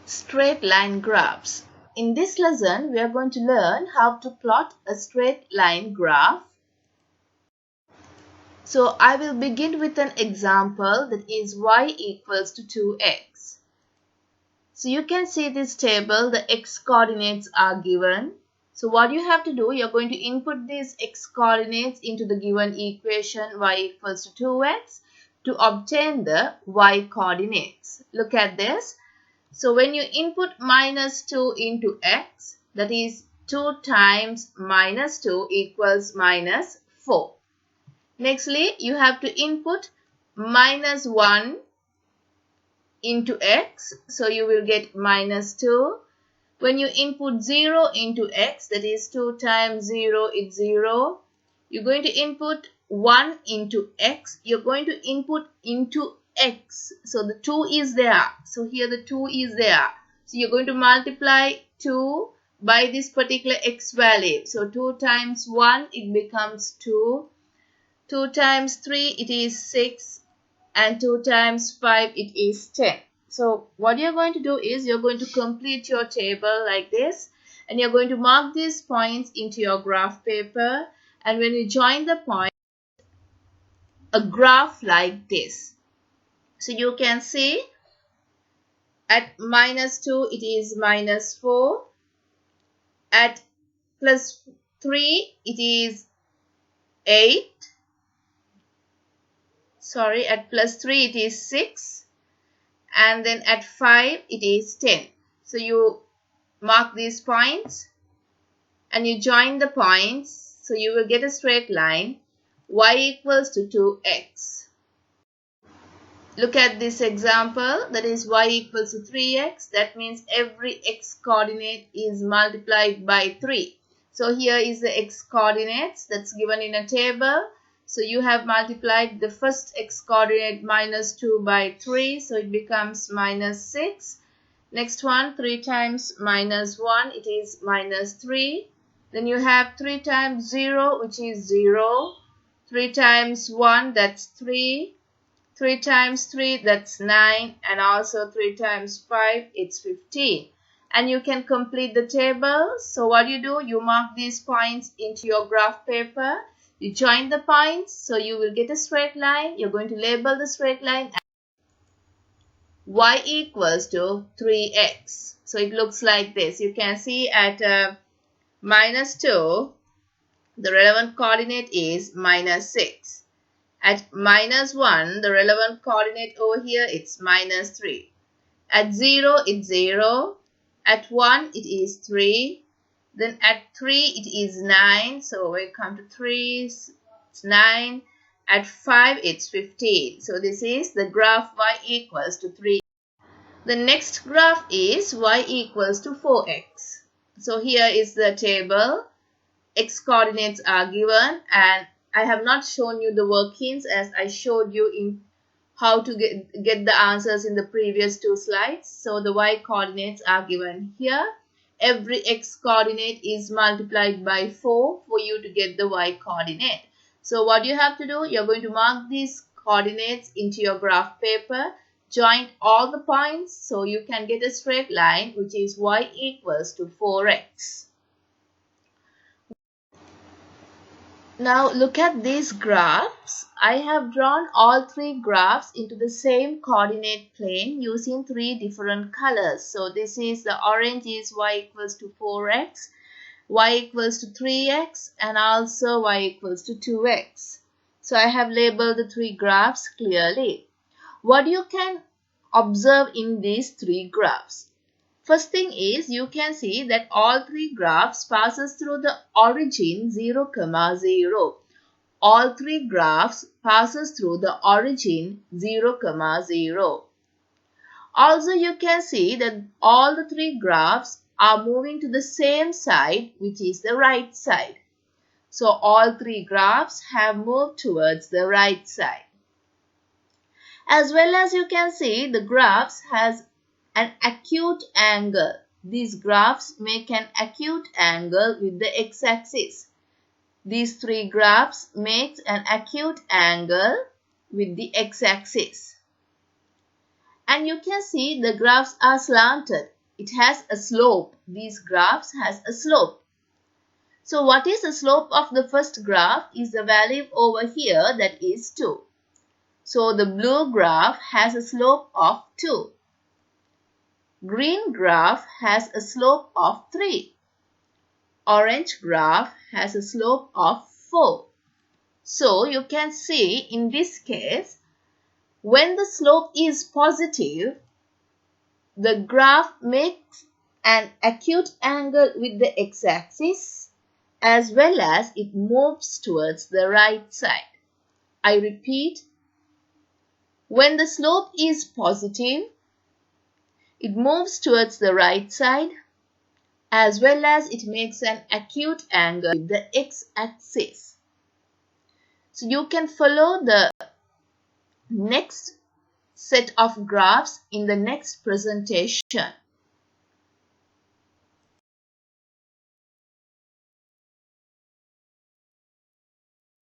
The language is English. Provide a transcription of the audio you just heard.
Straight line graphs. In this lesson, we are going to learn how to plot a straight line graph. So I will begin with an example, that is y equals to 2x. So you can see this table, the x coordinates are given. So what you have to do, you are going to input these x coordinates into the given equation y equals to 2x to obtain the y coordinates. Look at this. So when you input minus 2 into x, that is 2 times minus 2 equals minus 4. Nextly, you have to input minus 1 into x, so you will get minus 2. When you input 0 into x, that is 2 times 0 is 0. You're going to input 1 into x. You're going to input into x. So the 2 is there. So here the 2 is there. So you're going to multiply 2 by this particular x value. So 2 times 1, it becomes 2. 2 times 3, it is 6. And 2 times 5, it is 10. So what you're going to do is you're going to complete your table like this. And you're going to mark these points into your graph paper. And when you join the point, a graph like this. So you can see at minus 2, it is minus 4. At plus 3, it is 8. Sorry, at plus 3, it is 6. And then at 5, it is 10. So you mark these points and you join the points. So you will get a straight line. Y equals to 2x. Look at this example, that is y equals to 3x. That means every x coordinate is multiplied by 3. So here is the x coordinates that's given in a table. So you have multiplied the first x coordinate minus 2 by 3. So it becomes minus 6. Next one, 3 times minus 1, it is minus 3. Then you have 3 times 0, which is 0. 3 times 1, that's 3. 3 times 3, that's 9. And also 3 times 5, it's 15. And you can complete the table. So what you do, you mark these points into your graph paper. You join the points, so you will get a straight line. You're going to label the straight line as y equals to 3x. So it looks like this. You can see at minus 2, the relevant coordinate is minus 6. At minus 1, the relevant coordinate over here, it's minus 3. At 0, it's 0. At 1, it is 3. Then at 3, it is 9. So when we come to 3, it's 9. At 5, it's 15. So this is the graph y equals to 3. The next graph is y equals to 4x. So here is the table. X coordinates are given, and I have not shown you the workings as I showed you in how to get the answers in the previous 2 slides. So the y coordinates are given here. Every x coordinate is multiplied by 4 for you to get the y coordinate. So what you have to do, you're going to mark these coordinates into your graph paper, join all the points so you can get a straight line, which is y equals to 4x. Now look at these graphs. I have drawn all 3 graphs into the same coordinate plane using 3 different colors. So this is the orange is y equals to 4x, y equals to 3x, and also y equals to 2x. So I have labeled the 3 graphs clearly. What you can observe in these 3 graphs? First thing is, you can see that all 3 graphs passes through the origin 0, 0. All 3 graphs passes through the origin 0, 0. Also, you can see that all the 3 graphs are moving to the same side, which is the right side. So all 3 graphs have moved towards the right side. As well as you can see, the graphs has an acute angle. These graphs make an acute angle with the x-axis. These 3 graphs make an acute angle with the x-axis. And you can see the graphs are slanted. it has a slope. These graphs has a slope. So what is the slope of the first graph is the value over here, that is 2. So the blue graph has a slope of 2. Green graph has a slope of 3. Orange graph has a slope of 4. So you can see in this case, when the slope is positive, the graph makes an acute angle with the x-axis as well as it moves towards the right side. I repeat, when the slope is positive, it moves towards the right side as well as it makes an acute angle with the x-axis. So you can follow the next set of graphs in the next presentation.